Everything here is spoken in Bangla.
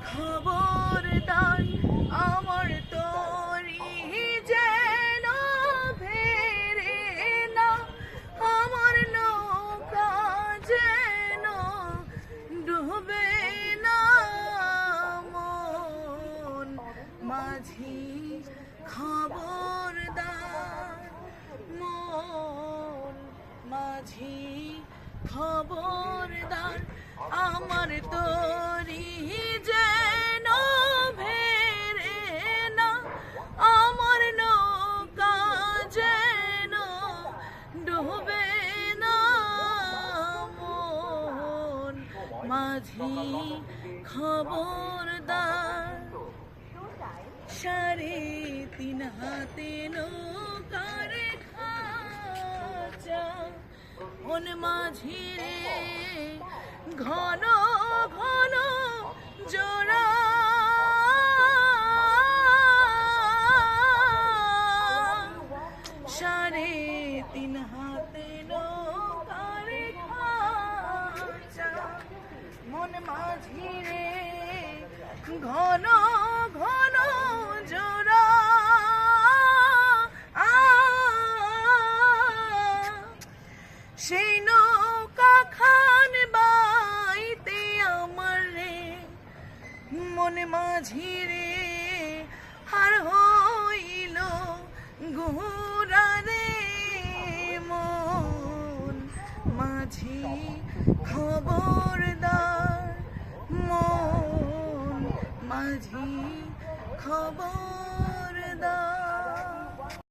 খবরদার আমার তরি যেন ফেরে না, আমার নৌকা যেন ডুবে না। মন মাঝি খবরদার, মন মাঝি খবরদার আমার তরি যেন ভেরে না, আমার নৌকা যেন ডুবে না। মন মাঝি খবরদার। 3.5 হাতে নৌকার খাঁচা, মন মাঝি রে ঘন ঘন জোড়া। সাড়ে 3 হাতে নৌকার খাঁচা, মন মাঝি রে ঘন ঘন জোড়া। সেই নৌকা খান বাইতে আমার রে মন মাঝি রে হার হইল গোরা রে। মন মাঝি খবরদার, মন মাঝি খবরদার।